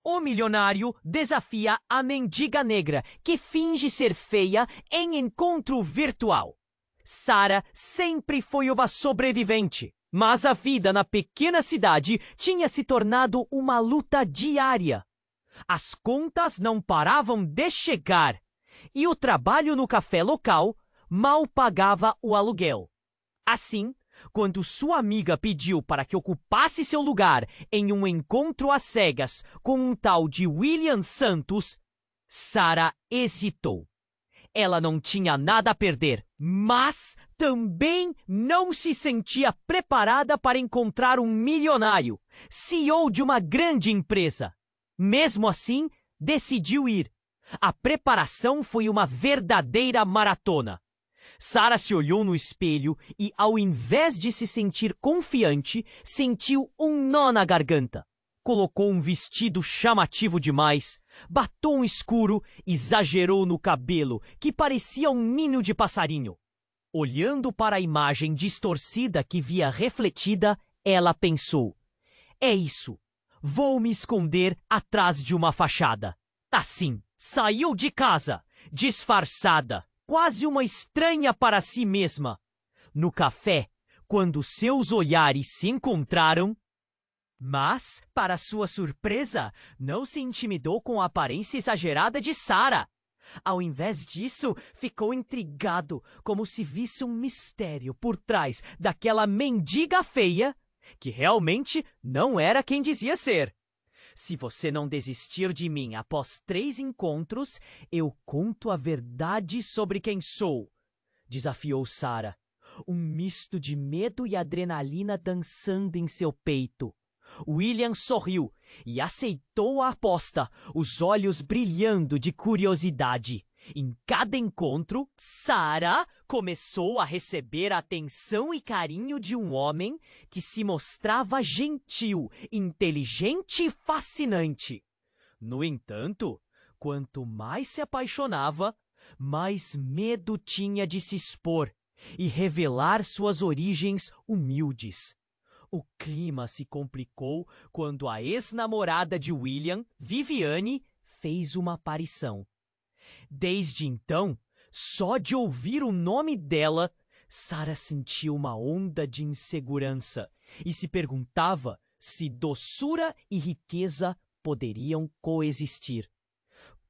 O milionário desafia a mendiga negra, que finge ser feia, em encontro virtual. Sarah sempre foi uma sobrevivente, mas a vida na pequena cidade tinha se tornado uma luta diária. As contas não paravam de chegar, e o trabalho no café local mal pagava o aluguel. Assim, quando sua amiga pediu para que ocupasse seu lugar em um encontro às cegas com um tal de William Santos, Sarah hesitou. Ela não tinha nada a perder, mas também não se sentia preparada para encontrar um milionário, CEO de uma grande empresa. Mesmo assim, decidiu ir. A preparação foi uma verdadeira maratona. Sarah se olhou no espelho e, ao invés de se sentir confiante, sentiu um nó na garganta. Colocou um vestido chamativo demais, batom escuro, exagerou no cabelo, que parecia um ninho de passarinho. Olhando para a imagem distorcida que via refletida, ela pensou: é isso, vou me esconder atrás de uma fachada. Assim, saiu de casa, disfarçada, quase uma estranha para si mesma. No café, quando seus olhares se encontraram, mas, para sua surpresa, não se intimidou com a aparência exagerada de Sarah. Ao invés disso, ficou intrigado, como se visse um mistério por trás daquela mendiga feia, que realmente não era quem dizia ser. Se você não desistir de mim após 3 encontros, eu conto a verdade sobre quem sou, desafiou Sarah, um misto de medo e adrenalina dançando em seu peito. William sorriu e aceitou a aposta, os olhos brilhando de curiosidade. Em cada encontro, Sarah começou a receber a atenção e carinho de um homem que se mostrava gentil, inteligente e fascinante. No entanto, quanto mais se apaixonava, mais medo tinha de se expor e revelar suas origens humildes. O clima se complicou quando a ex-namorada de William, Viviane, fez uma aparição. Desde então, só de ouvir o nome dela, Sarah sentiu uma onda de insegurança e se perguntava se doçura e riqueza poderiam coexistir.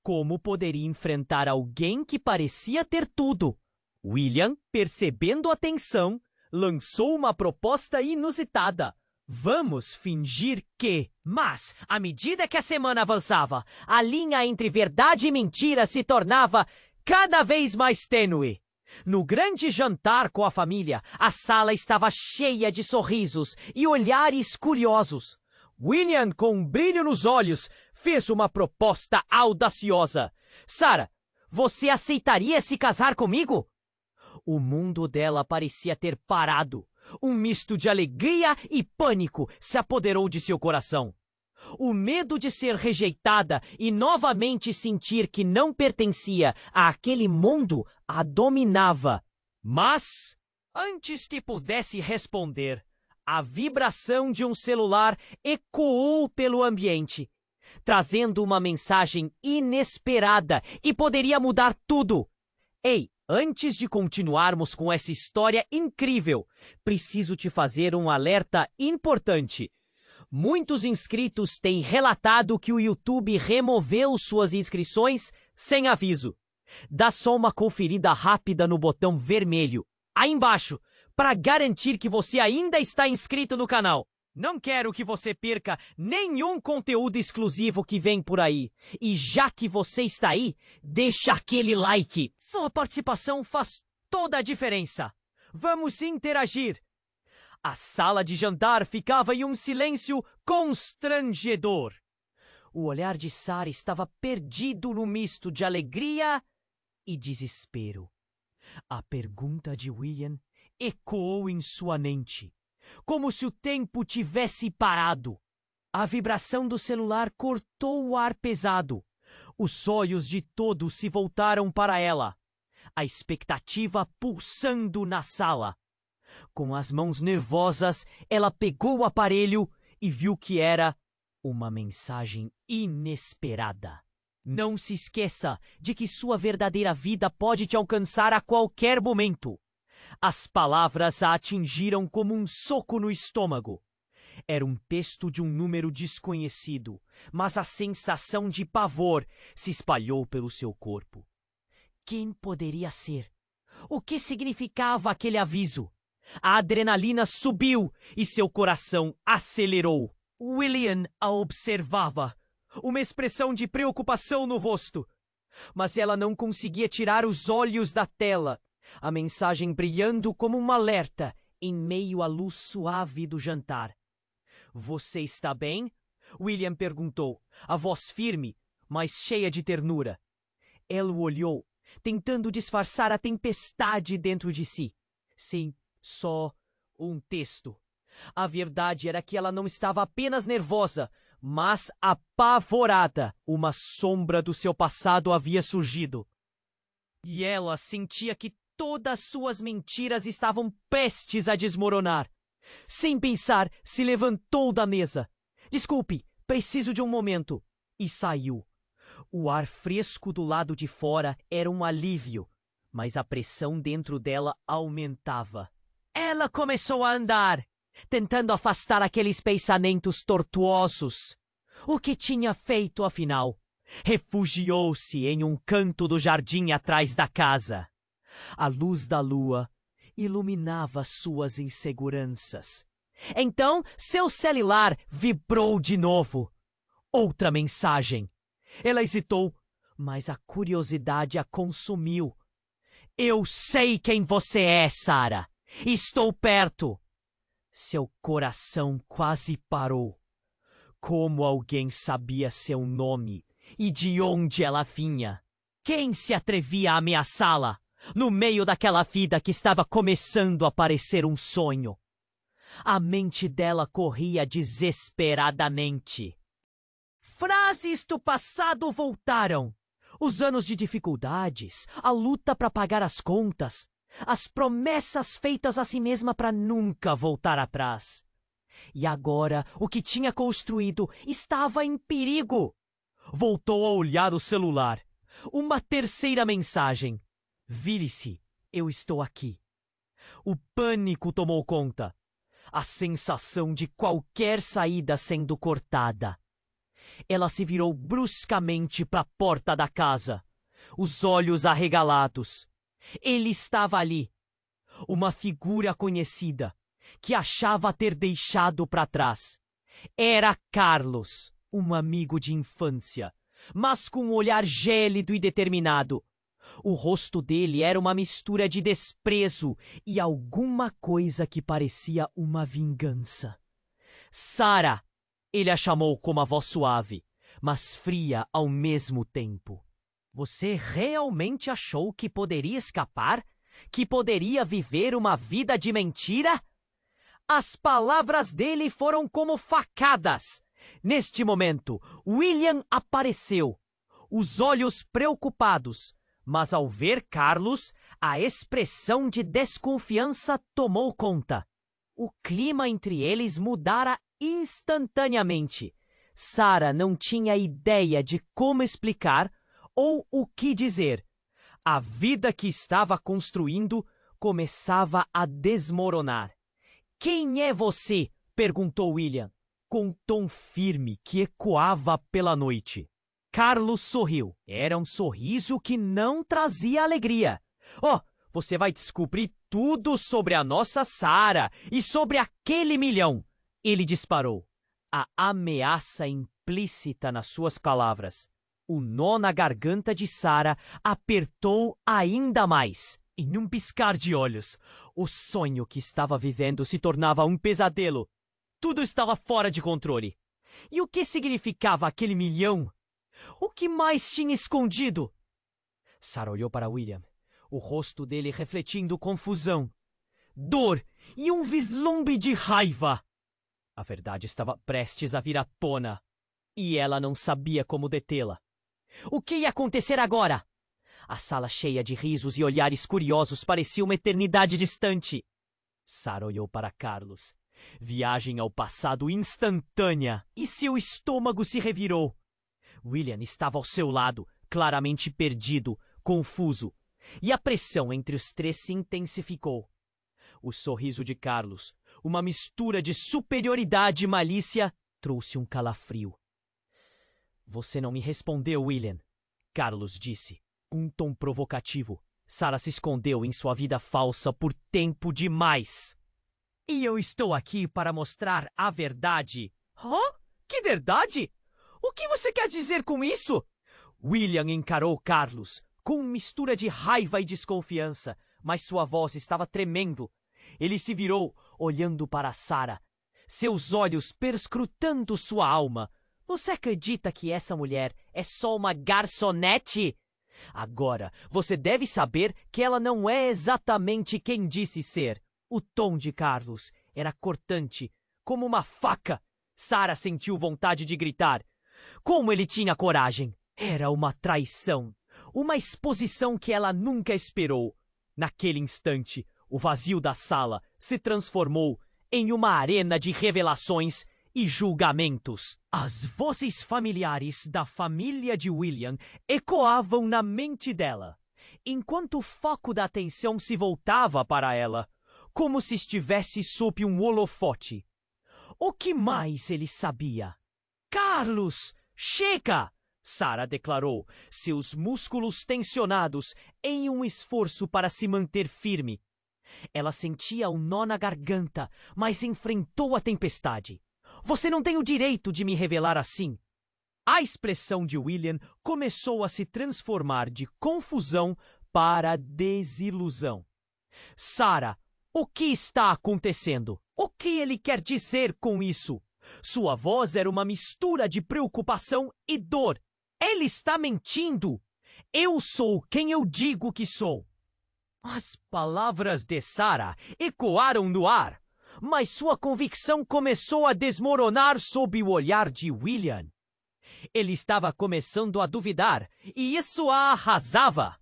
Como poderia enfrentar alguém que parecia ter tudo? William, percebendo a tensão, lançou uma proposta inusitada. Vamos fingir que... Mas, à medida que a semana avançava, a linha entre verdade e mentira se tornava cada vez mais tênue. No grande jantar com a família, a sala estava cheia de sorrisos e olhares curiosos. William, com um brilho nos olhos, fez uma proposta audaciosa. Sarah, você aceitaria se casar comigo? O mundo dela parecia ter parado. Um misto de alegria e pânico se apoderou de seu coração. O medo de ser rejeitada e novamente sentir que não pertencia àquele mundo a dominava. Mas, antes que pudesse responder, a vibração de um celular ecoou pelo ambiente, trazendo uma mensagem inesperada e poderia mudar tudo. Ei! Antes de continuarmos com essa história incrível, preciso te fazer um alerta importante. Muitos inscritos têm relatado que o YouTube removeu suas inscrições sem aviso. Dá só uma conferida rápida no botão vermelho, aí embaixo, para garantir que você ainda está inscrito no canal. Não quero que você perca nenhum conteúdo exclusivo que vem por aí. E já que você está aí, deixa aquele like. Sua participação faz toda a diferença. Vamos interagir. A sala de jantar ficava em um silêncio constrangedor. O olhar de Sarah estava perdido no misto de alegria e desespero. A pergunta de William ecoou em sua mente, como se o tempo tivesse parado. A vibração do celular cortou o ar pesado. Os olhos de todos se voltaram para ela, a expectativa pulsando na sala. Com as mãos nervosas, ela pegou o aparelho e viu que era Uma mensagem inesperada. Não se esqueça de que sua verdadeira vida pode te alcançar a qualquer momento. As palavras a atingiram como um soco no estômago. Era um texto de um número desconhecido, mas a sensação de pavor se espalhou pelo seu corpo. Quem poderia ser? O que significava aquele aviso? A adrenalina subiu e seu coração acelerou. William a observava, uma expressão de preocupação no rosto. Mas ela não conseguia tirar os olhos da tela, a mensagem brilhando como um alerta em meio à luz suave do jantar. Você está bem? William perguntou, a voz firme, mas cheia de ternura. Ela o olhou, tentando disfarçar a tempestade dentro de si. Sim, só um texto. A verdade era que ela não estava apenas nervosa, mas apavorada. Uma sombra do seu passado havia surgido. E ela sentia que todas suas mentiras estavam prestes a desmoronar. Sem pensar, se levantou da mesa. Desculpe, preciso de um momento. E saiu. O ar fresco do lado de fora era um alívio, mas a pressão dentro dela aumentava. Ela começou a andar, tentando afastar aqueles pensamentos tortuosos. O que tinha feito, afinal? Refugiou-se em um canto do jardim atrás da casa. A luz da lua iluminava suas inseguranças. Então, seu celular vibrou de novo. Outra mensagem. Ela hesitou, mas a curiosidade a consumiu. Eu sei quem você é, Sarah. Estou perto. Seu coração quase parou. Como alguém sabia seu nome e de onde ela vinha? Quem se atrevia a ameaçá-la no meio daquela vida que estava começando a parecer um sonho? A mente dela corria desesperadamente. Frases do passado voltaram. Os anos de dificuldades, a luta para pagar as contas, as promessas feitas a si mesma para nunca voltar atrás. E agora, o que tinha construído estava em perigo. Voltou a olhar o celular. Uma terceira mensagem. Vire-se, eu estou aqui. O pânico tomou conta. A sensação de qualquer saída sendo cortada. Ela se virou bruscamente para a porta da casa, os olhos arregalados. Ele estava ali, uma figura conhecida, que achava ter deixado para trás. Era Carlos, um amigo de infância, mas com um olhar gélido e determinado. O rosto dele era uma mistura de desprezo e alguma coisa que parecia uma vingança. Sarah! Ele a chamou com uma voz suave, mas fria ao mesmo tempo. Você realmente achou que poderia escapar? Que poderia viver uma vida de mentira? As palavras dele foram como facadas. Neste momento, William apareceu, os olhos preocupados, mas ao ver Carlos, a expressão de desconfiança tomou conta. O clima entre eles mudara instantaneamente. Sarah não tinha ideia de como explicar ou o que dizer. A vida que estava construindo começava a desmoronar. Quem é você? Perguntou William, com um tom firme que ecoava pela noite. Carlos sorriu. Era um sorriso que não trazia alegria. Oh, você vai descobrir tudo sobre a nossa Sarah e sobre aquele milhão. Ele disparou. A ameaça implícita nas suas palavras. O nó na garganta de Sarah apertou ainda mais. Em um piscar de olhos, o sonho que estava vivendo se tornava um pesadelo. Tudo estava fora de controle. E o que significava aquele milhão? O que mais tinha escondido? Sarah olhou para William, o rosto dele refletindo confusão, dor e um vislumbre de raiva. A verdade estava prestes a vir à tona, e ela não sabia como detê-la. O que ia acontecer agora? A sala cheia de risos e olhares curiosos parecia uma eternidade distante. Sarah olhou para Carlos, Viagem ao passado instantânea, e seu estômago se revirou. William estava ao seu lado, claramente perdido, confuso, e a pressão entre os três se intensificou. O sorriso de Carlos, uma mistura de superioridade e malícia, trouxe um calafrio. Você não me respondeu, William, Carlos disse, com um tom provocativo. Sarah se escondeu em sua vida falsa por tempo demais. E eu estou aqui para mostrar a verdade. Que verdade? O que você quer dizer com isso? William encarou Carlos com mistura de raiva e desconfiança, mas sua voz estava tremendo. Ele se virou, olhando para Sarah, seus olhos perscrutando sua alma. Você acredita que essa mulher é só uma garçonete? Agora, você deve saber que ela não é exatamente quem disse ser. O tom de Carlos era cortante, como uma faca. Sarah sentiu vontade de gritar. Como ele tinha coragem! Era uma traição, uma exposição que ela nunca esperou. Naquele instante, o vazio da sala se transformou em uma arena de revelações e julgamentos. As vozes familiares da família de William ecoavam na mente dela, enquanto o foco da atenção se voltava para ela, como se estivesse sob um holofote. O que mais ele sabia? Carlos, chega! Sarah declarou, seus músculos tensionados em um esforço para se manter firme. Ela sentia um nó na garganta, mas enfrentou a tempestade. Você não tem o direito de me revelar assim. A expressão de William começou a se transformar de confusão para desilusão. Sarah, o que está acontecendo? O que ele quer dizer com isso? Sua voz era uma mistura de preocupação e dor. Ele está mentindo. Eu sou quem eu digo que sou. As palavras de Sarah ecoaram no ar, mas sua convicção começou a desmoronar sob o olhar de William. Ele estava começando a duvidar, e isso a arrasava.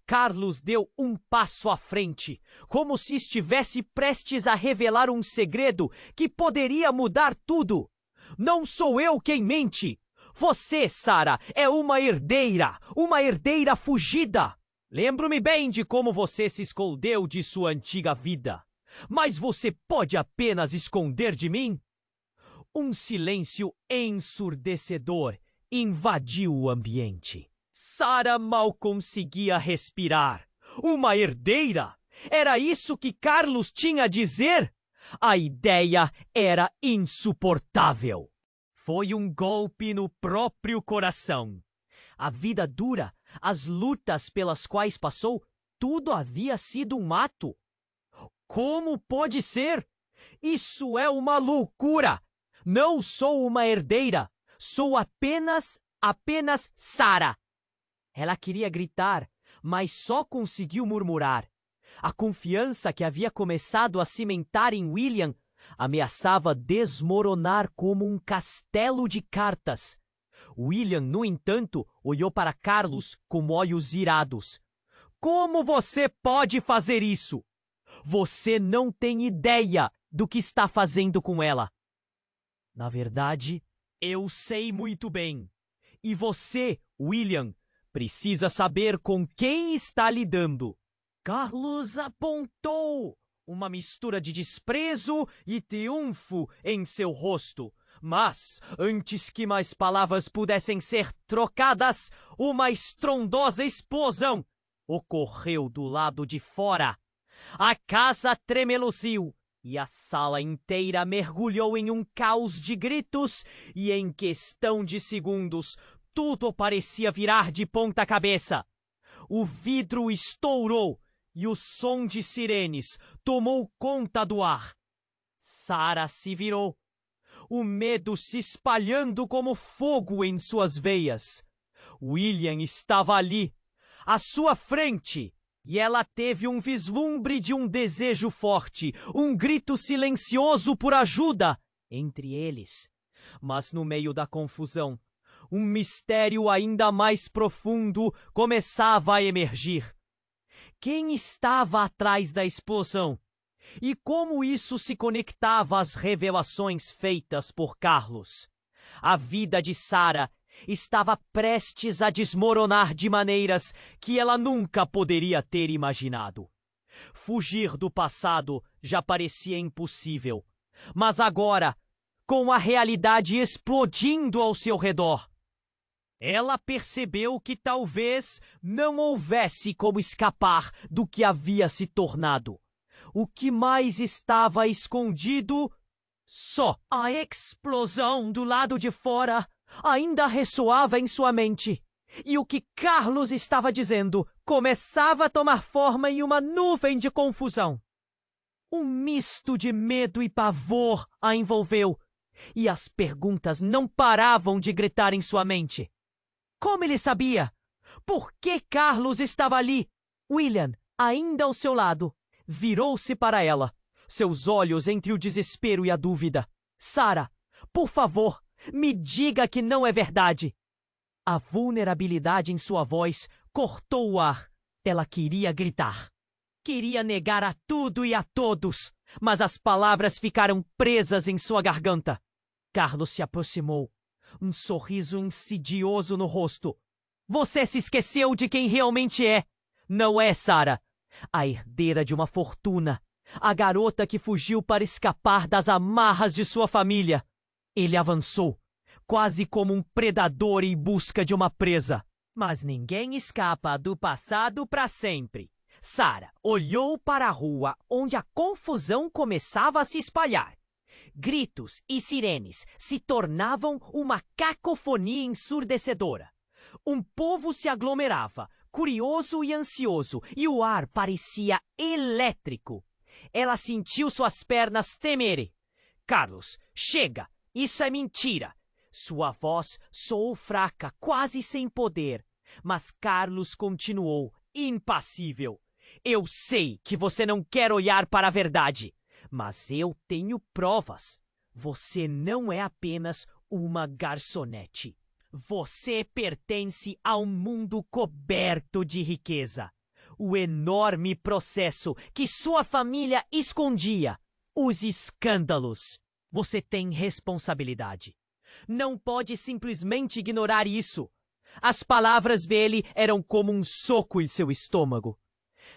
Carlos deu um passo à frente, como se estivesse prestes a revelar um segredo que poderia mudar tudo. Não sou eu quem mente. Você, Sarah, é uma herdeira fugida. Lembro-me bem de como você se escondeu de sua antiga vida. Mas você pode apenas esconder de mim? Um silêncio ensurdecedor invadiu o ambiente. Sarah mal conseguia respirar. Uma herdeira? Era isso que Carlos tinha a dizer? A ideia era insuportável. Foi um golpe no próprio coração. A vida dura, as lutas pelas quais passou, tudo havia sido um ato. Como pode ser? Isso é uma loucura! Não sou uma herdeira. Sou apenas Sarah. Ela queria gritar, mas só conseguiu murmurar. A confiança que havia começado a cimentar em William ameaçava desmoronar como um castelo de cartas. William, no entanto, olhou para Carlos com olhos irados. Como você pode fazer isso? Você não tem ideia do que está fazendo com ela. Na verdade, eu sei muito bem. E você, William, precisa saber com quem está lidando. Carlos apontou uma mistura de desprezo e triunfo em seu rosto. Mas, antes que mais palavras pudessem ser trocadas, uma estrondosa explosão ocorreu do lado de fora. A casa tremeluziu e a sala inteira mergulhou em um caos de gritos e, em questão de segundos, tudo parecia virar de ponta cabeça. O vidro estourou e o som de sirenes tomou conta do ar. Sarah se virou, o medo se espalhando como fogo em suas veias. William estava ali, à sua frente, e ela teve um vislumbre de um desejo forte, um grito silencioso por ajuda entre eles. Mas no meio da confusão, um mistério ainda mais profundo começava a emergir. Quem estava atrás da explosão? E como isso se conectava às revelações feitas por Carlos? A vida de Sarah estava prestes a desmoronar de maneiras que ela nunca poderia ter imaginado. Fugir do passado já parecia impossível, mas agora, com a realidade explodindo ao seu redor, ela percebeu que talvez não houvesse como escapar do que havia se tornado. O que mais estava escondido? Só a explosão do lado de fora ainda ressoava em sua mente. E o que Carlos estava dizendo começava a tomar forma em uma nuvem de confusão. Um misto de medo e pavor a envolveu, e as perguntas não paravam de gritar em sua mente. Como ele sabia? Por que Carlos estava ali? William, ainda ao seu lado, virou-se para ela, seus olhos entre o desespero e a dúvida. Sarah, por favor, me diga que não é verdade. A vulnerabilidade em sua voz cortou o ar. Ela queria gritar. Queria negar a tudo e a todos, mas as palavras ficaram presas em sua garganta. Carlos se aproximou, um sorriso insidioso no rosto. Você se esqueceu de quem realmente é. Não é Sarah, a herdeira de uma fortuna, a garota que fugiu para escapar das amarras de sua família. Ele avançou, quase como um predador em busca de uma presa. Mas ninguém escapa do passado para sempre. Sarah olhou para a rua onde a confusão começava a se espalhar. Gritos e sirenes se tornavam uma cacofonia ensurdecedora. Um povo se aglomerava, curioso e ansioso, e o ar parecia elétrico. Ela sentiu suas pernas tremerem. Carlos, chega! Isso é mentira! Sua voz soou fraca, quase sem poder. Mas Carlos continuou, impassível. Eu sei que você não quer olhar para a verdade, mas eu tenho provas. Você não é apenas uma garçonete. Você pertence a um mundo coberto de riqueza. O enorme processo que sua família escondia. Os escândalos. Você tem responsabilidade. Não pode simplesmente ignorar isso. As palavras dele eram como um soco em seu estômago.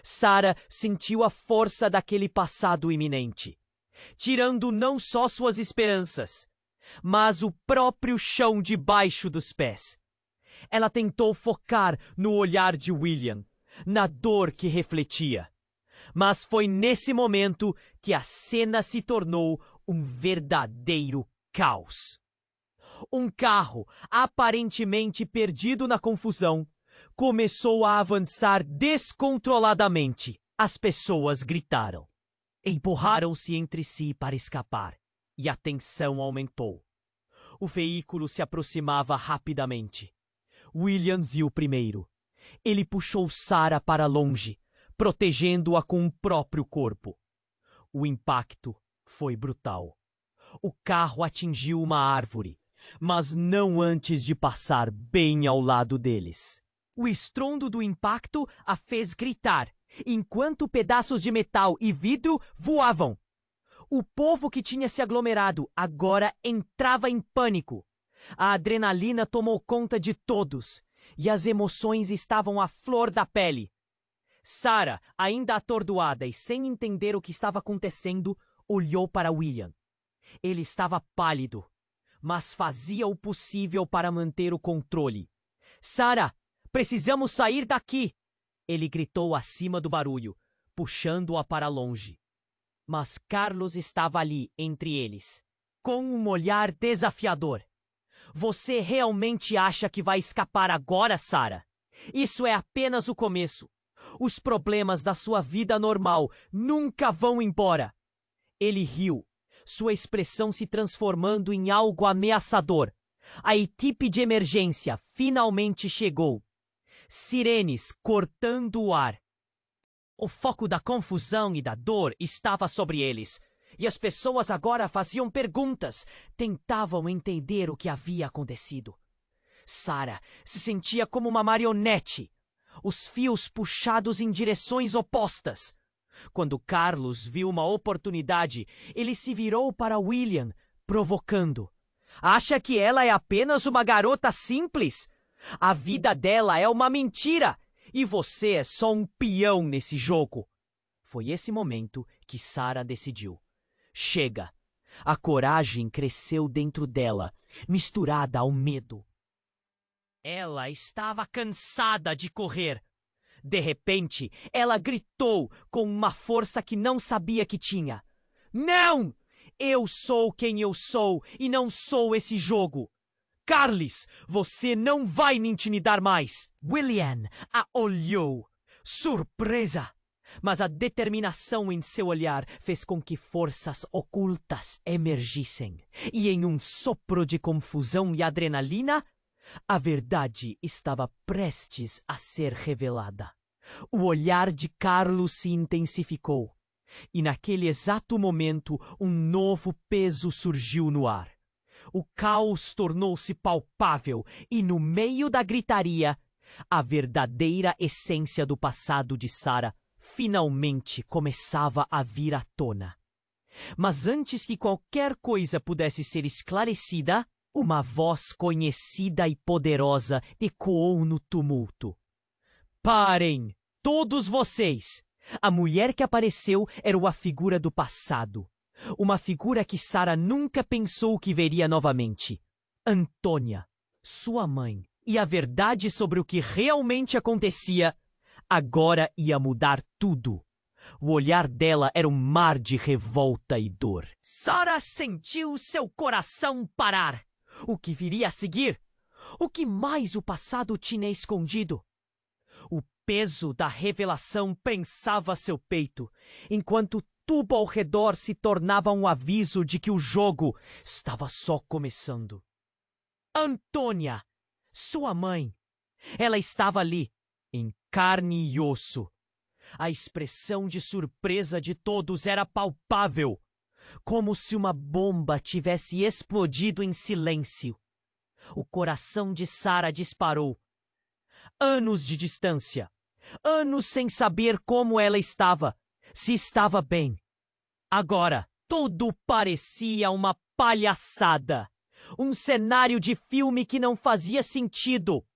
Sarah sentiu a força daquele passado iminente, tirando não só suas esperanças, mas o próprio chão debaixo dos pés. Ela tentou focar no olhar de William, na dor que refletia. Mas foi nesse momento que a cena se tornou um verdadeiro caos. Um carro, aparentemente perdido na confusão, começou a avançar descontroladamente. As pessoas gritaram. Empurraram-se entre si para escapar, e a tensão aumentou. O veículo se aproximava rapidamente. William viu primeiro. Ele puxou Sarah para longe, protegendo-a com o próprio corpo. O impacto foi brutal. O carro atingiu uma árvore, mas não antes de passar bem ao lado deles. O estrondo do impacto a fez gritar, enquanto pedaços de metal e vidro voavam. O povo que tinha se aglomerado agora entrava em pânico. A adrenalina tomou conta de todos, e as emoções estavam à flor da pele. Sarah, ainda atordoada e sem entender o que estava acontecendo, olhou para William. Ele estava pálido, mas fazia o possível para manter o controle. Sarah, precisamos sair daqui! Ele gritou acima do barulho, puxando-a para longe. Mas Carlos estava ali entre eles, com um olhar desafiador. Você realmente acha que vai escapar agora, Sarah? Isso é apenas o começo. Os problemas da sua vida normal nunca vão embora. Ele riu, sua expressão se transformando em algo ameaçador. A equipe de emergência finalmente chegou. Sirenes cortando o ar. O foco da confusão e da dor estava sobre eles, e as pessoas agora faziam perguntas, tentavam entender o que havia acontecido. Sarah se sentia como uma marionete, os fios puxados em direções opostas. Quando Carlos viu uma oportunidade, ele se virou para William, provocando. Acha que ela é apenas uma garota simples? A vida dela é uma mentira e você é só um peão nesse jogo. Foi esse momento que Sarah decidiu. Chega! A coragem cresceu dentro dela, misturada ao medo. Ela estava cansada de correr. De repente, ela gritou com uma força que não sabia que tinha. Não! Eu sou quem eu sou e não sou esse jogo. Carlos, você não vai me intimidar mais. William a olhou, surpresa. Mas a determinação em seu olhar fez com que forças ocultas emergissem. E em um sopro de confusão e adrenalina, a verdade estava prestes a ser revelada. O olhar de Carlos se intensificou. E naquele exato momento, um novo peso surgiu no ar. O caos tornou-se palpável e, no meio da gritaria, a verdadeira essência do passado de Sarah finalmente começava a vir à tona. Mas antes que qualquer coisa pudesse ser esclarecida, uma voz conhecida e poderosa ecoou no tumulto. Parem, todos vocês! A mulher que apareceu era uma figura do passado. Uma figura que Sarah nunca pensou que veria novamente. Antônia, sua mãe. E a verdade sobre o que realmente acontecia agora ia mudar tudo. O olhar dela era um mar de revolta e dor. Sarah sentiu seu coração parar. O que viria a seguir? O que mais o passado tinha escondido? O peso da revelação pensava seu peito, enquanto tudo ao redor se tornava um aviso de que o jogo estava só começando. Antônia, sua mãe. Ela estava ali, em carne e osso. A expressão de surpresa de todos era palpável, como se uma bomba tivesse explodido em silêncio. O coração de Sarah disparou. Anos de distância. Anos sem saber como ela estava, se estava bem. Agora, tudo parecia uma palhaçada. Um cenário de filme que não fazia sentido.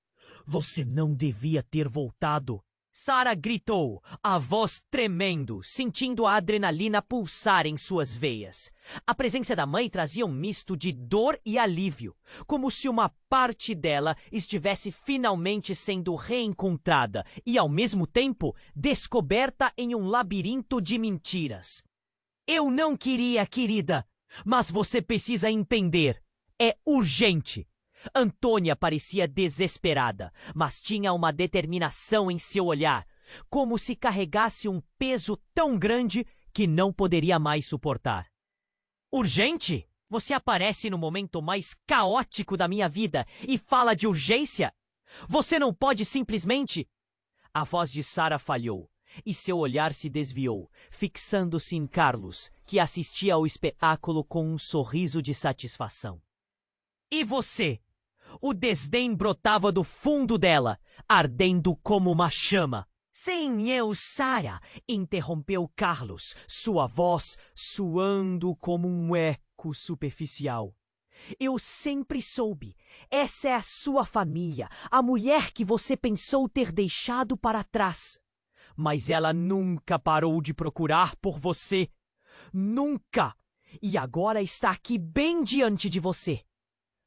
Você não devia ter voltado. Sarah gritou, a voz tremendo, sentindo a adrenalina pulsar em suas veias. A presença da mãe trazia um misto de dor e alívio, como se uma parte dela estivesse finalmente sendo reencontrada e, ao mesmo tempo, descoberta em um labirinto de mentiras. Eu não queria, querida, mas você precisa entender. É urgente. Antônia parecia desesperada, mas tinha uma determinação em seu olhar, como se carregasse um peso tão grande que não poderia mais suportar. Urgente? Você aparece no momento mais caótico da minha vida e fala de urgência? Você não pode simplesmente... A voz de Sarah falhou e seu olhar se desviou, fixando-se em Carlos, que assistia ao espetáculo com um sorriso de satisfação. E você? O desdém brotava do fundo dela, ardendo como uma chama. Sim, eu, Sarah, interrompeu Carlos, sua voz soando como um eco superficial. Eu sempre soube. Essa é a sua família, a mulher que você pensou ter deixado para trás. Mas ela nunca parou de procurar por você. Nunca! E agora está aqui bem diante de você.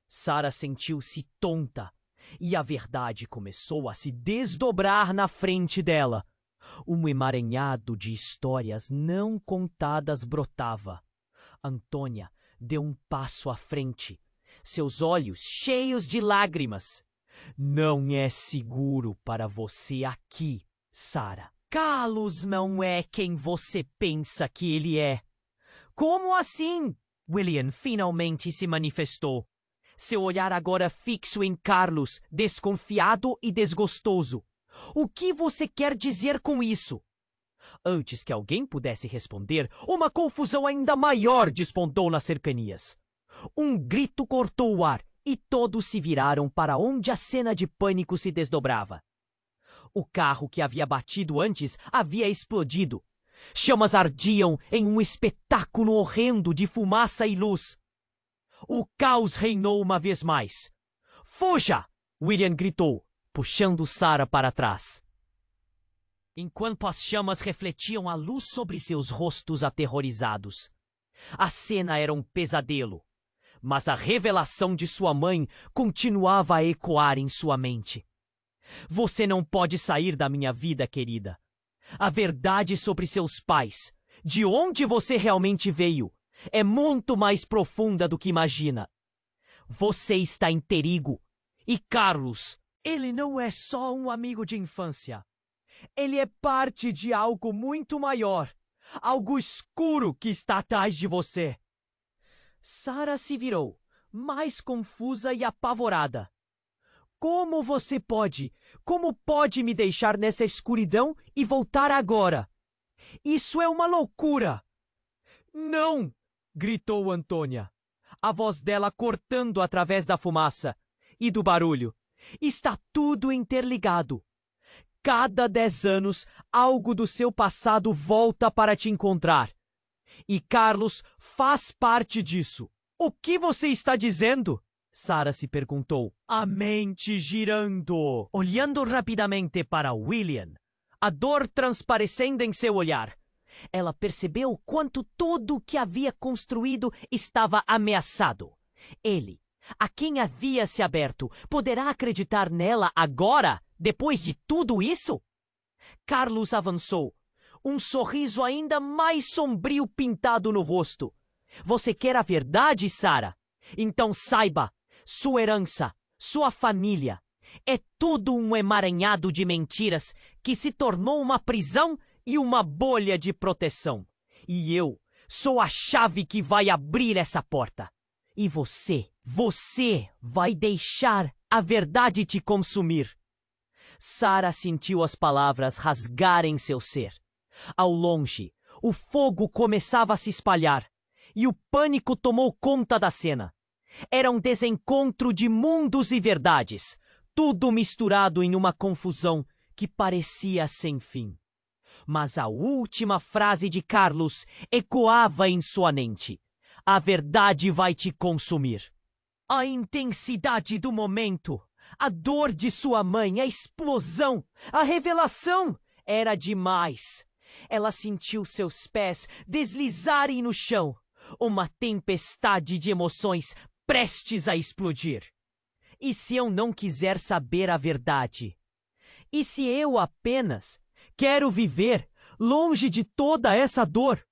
Sarah sentiu-se tonta, e a verdade começou a se desdobrar na frente dela. Um emaranhado de histórias não contadas brotava. Antônia deu um passo à frente, seus olhos cheios de lágrimas. Não é seguro para você aqui, Sarah. Carlos não é quem você pensa que ele é. Como assim? William finalmente se manifestou. Seu olhar agora fixo em Carlos, desconfiado e desgostoso. O que você quer dizer com isso? Antes que alguém pudesse responder, uma confusão ainda maior despontou nas cercanias. Um grito cortou o ar e todos se viraram para onde a cena de pânico se desdobrava. O carro que havia batido antes havia explodido. Chamas ardiam em um espetáculo horrendo de fumaça e luz. O caos reinou uma vez mais. Fuja! William gritou, puxando Sarah para trás. Enquanto as chamas refletiam a luz sobre seus rostos aterrorizados. A cena era um pesadelo, mas a revelação de sua mãe continuava a ecoar em sua mente. Você não pode sair da minha vida, querida. A verdade sobre seus pais, de onde você realmente veio, é muito mais profunda do que imagina. Você está em perigo. E Carlos, ele não é só um amigo de infância. Ele é parte de algo muito maior. Algo escuro que está atrás de você. Sarah se virou, mais confusa e apavorada. Como você pode? Como pode me deixar nessa escuridão e voltar agora? Isso é uma loucura! Não! Gritou Antônia, a voz dela cortando através da fumaça e do barulho. Está tudo interligado. Cada 10 anos, algo do seu passado volta para te encontrar. E Carlos faz parte disso. O que você está dizendo? Sarah se perguntou, a mente girando, olhando rapidamente para William, a dor transparecendo em seu olhar. Ela percebeu o quanto tudo o que havia construído estava ameaçado. Ele, a quem havia se aberto, poderá acreditar nela agora, depois de tudo isso? Carlos avançou, um sorriso ainda mais sombrio pintado no rosto. Você quer a verdade, Sarah? Então saiba, sua herança, sua família, é tudo um emaranhado de mentiras que se tornou uma prisão e uma bolha de proteção. E eu sou a chave que vai abrir essa porta. E você vai deixar a verdade te consumir. Sarah sentiu as palavras rasgarem seu ser. Ao longe, o fogo começava a se espalhar e o pânico tomou conta da cena. Era um desencontro de mundos e verdades, tudo misturado em uma confusão que parecia sem fim. Mas a última frase de Carlos ecoava em sua mente. A verdade vai te consumir. A intensidade do momento, a dor de sua mãe, a explosão, a revelação era demais. Ela sentiu seus pés deslizarem no chão, uma tempestade de emoções prestes a explodir. E se eu não quiser saber a verdade? E se eu apenas quero viver longe de toda essa dor?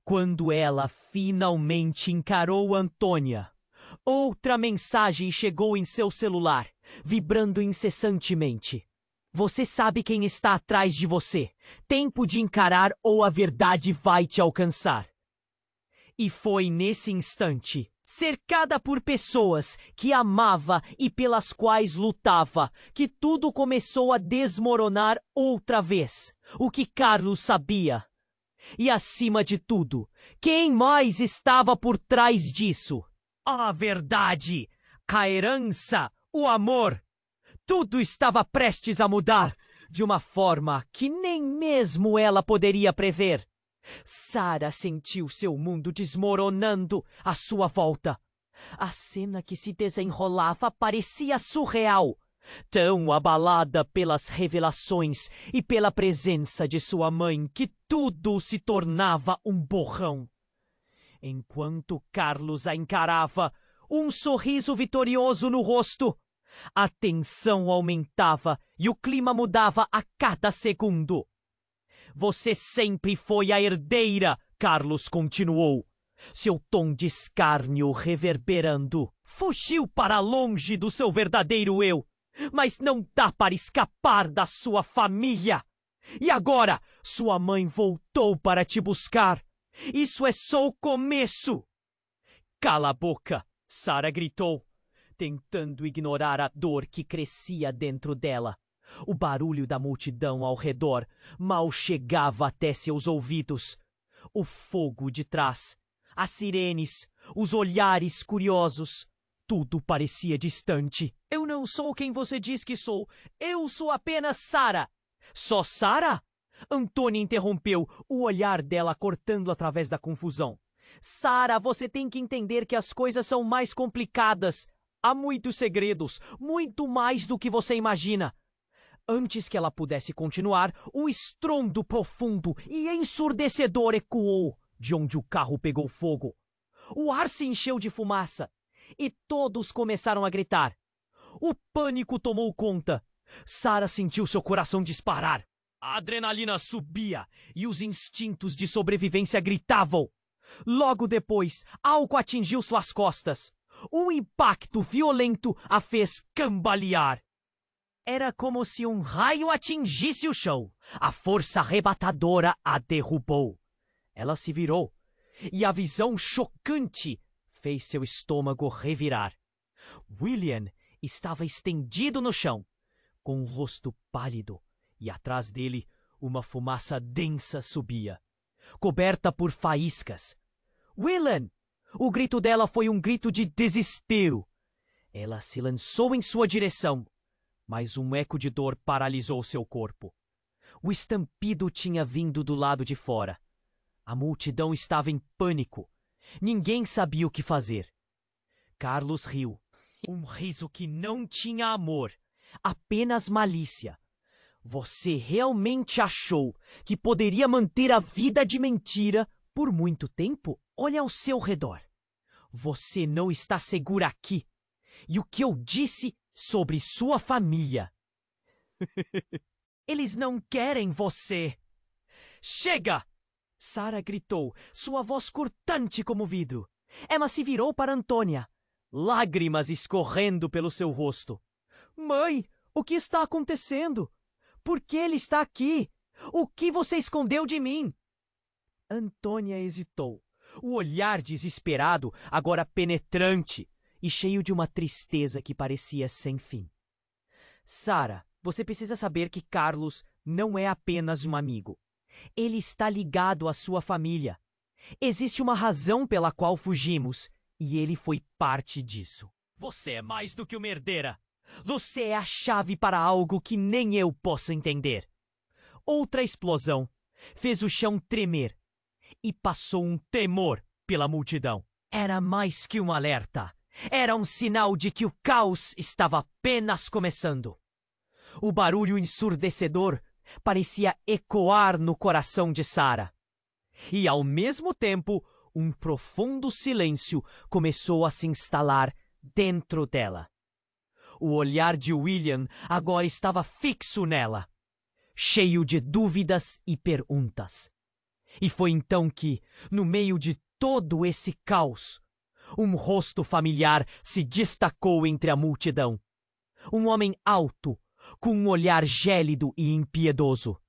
Quando ela finalmente encarou Antônia, outra mensagem chegou em seu celular, vibrando incessantemente. Você sabe quem está atrás de você. Tempo de encarar ou a verdade vai te alcançar. E foi nesse instante, cercada por pessoas que amava e pelas quais lutava, que tudo começou a desmoronar outra vez. O que Carlos sabia. E acima de tudo, quem mais estava por trás disso? A verdade, a herança, o amor. Tudo estava prestes a mudar, de uma forma que nem mesmo ela poderia prever. Sarah sentiu seu mundo desmoronando à sua volta. A cena que se desenrolava parecia surreal, tão abalada pelas revelações e pela presença de sua mãe que tudo se tornava um borrão. Enquanto Carlos a encarava, um sorriso vitorioso no rosto, a tensão aumentava e o clima mudava a cada segundo. Você sempre foi a herdeira, Carlos continuou, seu tom de escárnio reverberando. Fugiu para longe do seu verdadeiro eu, mas não dá para escapar da sua família. E agora, sua mãe voltou para te buscar. Isso é só o começo. Cala a boca, Sarah gritou, tentando ignorar a dor que crescia dentro dela. O barulho da multidão ao redor mal chegava até seus ouvidos. O fogo de trás, as sirenes, os olhares curiosos, tudo parecia distante. Eu não sou quem você diz que sou. Eu sou apenas Sarah. Só Sarah? Antônia interrompeu, o olhar dela cortando através da confusão. Sara, você tem que entender que as coisas são mais complicadas. Há muitos segredos, muito mais do que você imagina. Antes que ela pudesse continuar, um estrondo profundo e ensurdecedor ecoou de onde o carro pegou fogo. O ar se encheu de fumaça e todos começaram a gritar. O pânico tomou conta. Sara sentiu seu coração disparar. A adrenalina subia e os instintos de sobrevivência gritavam. Logo depois, algo atingiu suas costas. Um impacto violento a fez cambalear. Era como se um raio atingisse o chão. A força arrebatadora a derrubou. Ela se virou e a visão chocante fez seu estômago revirar. William estava estendido no chão, com o rosto pálido, e atrás dele uma fumaça densa subia, coberta por faíscas. William! O grito dela foi um grito de desespero. Ela se lançou em sua direção, mas um eco de dor paralisou seu corpo. O estampido tinha vindo do lado de fora. A multidão estava em pânico. Ninguém sabia o que fazer. Carlos riu. Um riso que não tinha amor, apenas malícia. Você realmente achou que poderia manter a vida de mentira por muito tempo? Olha ao seu redor. Você não está segura aqui. E o que eu disse sobre sua família? Eles não querem você. Chega! Sara gritou, sua voz cortante como vidro. Emma se virou para Antônia, lágrimas escorrendo pelo seu rosto. Mãe, o que está acontecendo? Por que ele está aqui? O que você escondeu de mim? Antônia hesitou, o olhar desesperado, agora penetrante e cheio de uma tristeza que parecia sem fim. Sara, você precisa saber que Carlos não é apenas um amigo. Ele está ligado à sua família. Existe uma razão pela qual fugimos, e ele foi parte disso. Você é mais do que uma herdeira. Você é a chave para algo que nem eu posso entender. Outra explosão fez o chão tremer e passou um tremor pela multidão. Era mais que um alerta. Era um sinal de que o caos estava apenas começando. O barulho ensurdecedor parecia ecoar no coração de Sara. E, ao mesmo tempo, um profundo silêncio começou a se instalar dentro dela. O olhar de William agora estava fixo nela, cheio de dúvidas e perguntas. E foi então que, no meio de todo esse caos, um rosto familiar se destacou entre a multidão. Um homem alto, com um olhar gélido e impiedoso.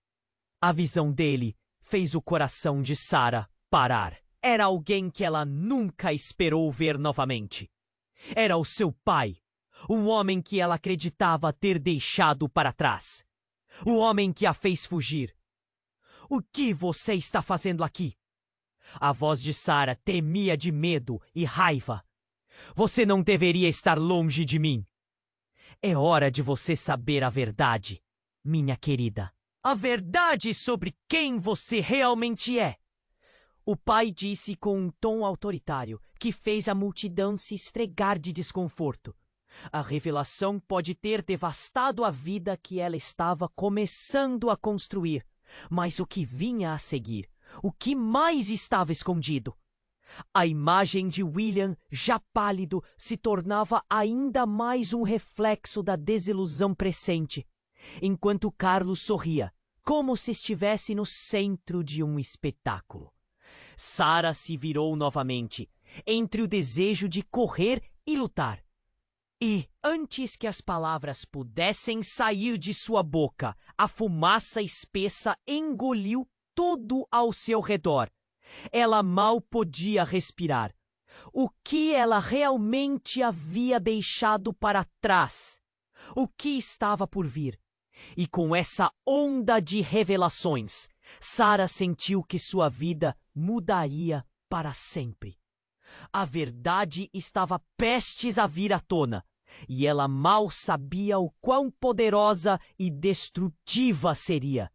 A visão dele fez o coração de Sara parar. Era alguém que ela nunca esperou ver novamente. Era o seu pai, um homem que ela acreditava ter deixado para trás. O homem que a fez fugir. O que você está fazendo aqui? A voz de Sara tremia de medo e raiva. Você não deveria estar longe de mim. É hora de você saber a verdade, minha querida. A verdade sobre quem você realmente é. O pai disse com um tom autoritário, que fez a multidão se esfregar de desconforto. A revelação pode ter devastado a vida que ela estava começando a construir, mas o que vinha a seguir, o que mais estava escondido? A imagem de William, já pálido, se tornava ainda mais um reflexo da desilusão presente, enquanto Carlos sorria, como se estivesse no centro de um espetáculo. Sara se virou novamente, entre o desejo de correr e lutar. E, antes que as palavras pudessem sair de sua boca, a fumaça espessa engoliu tudo ao seu redor. Ela mal podia respirar. O que ela realmente havia deixado para trás? O que estava por vir? E com essa onda de revelações, Sara sentiu que sua vida mudaria para sempre. A verdade estava prestes a vir à tona, e ela mal sabia o quão poderosa e destrutiva seria.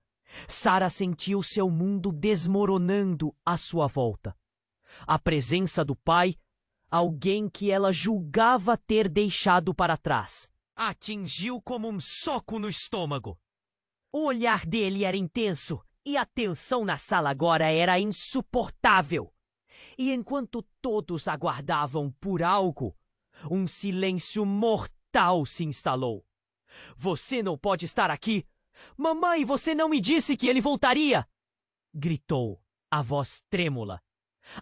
Sarah sentiu seu mundo desmoronando à sua volta. A presença do pai, alguém que ela julgava ter deixado para trás, atingiu como um soco no estômago. O olhar dele era intenso e a tensão na sala agora era insuportável. E enquanto todos aguardavam por algo, um silêncio mortal se instalou. Você não pode estar aqui! Mamãe, você não me disse que ele voltaria! Gritou, a voz trêmula.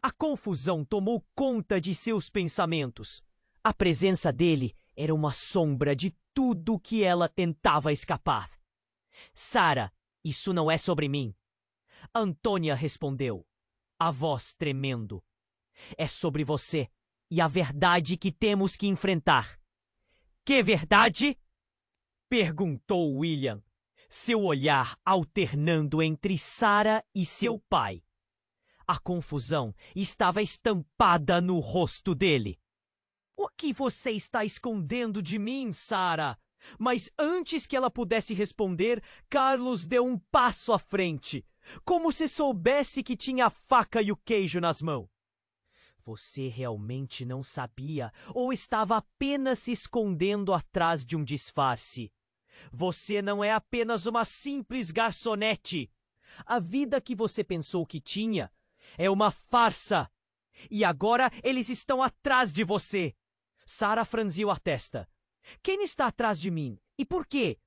A confusão tomou conta de seus pensamentos. A presença dele era uma sombra de tudo que ela tentava escapar. Sarah, isso não é sobre mim. Antônia respondeu, a voz tremendo. É sobre você e a verdade que temos que enfrentar. Que verdade? Perguntou William, seu olhar alternando entre Sarah e seu pai. A confusão estava estampada no rosto dele. O que você está escondendo de mim, Sarah? Mas antes que ela pudesse responder, Carlos deu um passo à frente, como se soubesse que tinha a faca e o queijo nas mãos. Você realmente não sabia ou estava apenas se escondendo atrás de um disfarce? Você não é apenas uma simples garçonete. A vida que você pensou que tinha é uma farsa. E agora eles estão atrás de você. Sarah franziu a testa. Quem está atrás de mim? E por quê?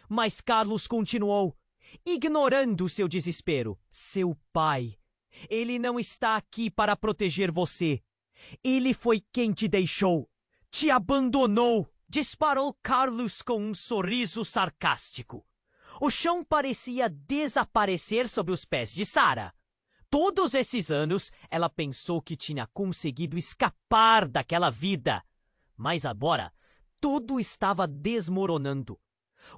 Mas Carlos continuou, ignorando seu desespero. Seu pai. Ele não está aqui para proteger você. Ele foi quem te deixou. Te abandonou. Disparou Carlos com um sorriso sarcástico. O chão parecia desaparecer sob os pés de Sarah. Todos esses anos, ela pensou que tinha conseguido escapar daquela vida. Mas agora, tudo estava desmoronando.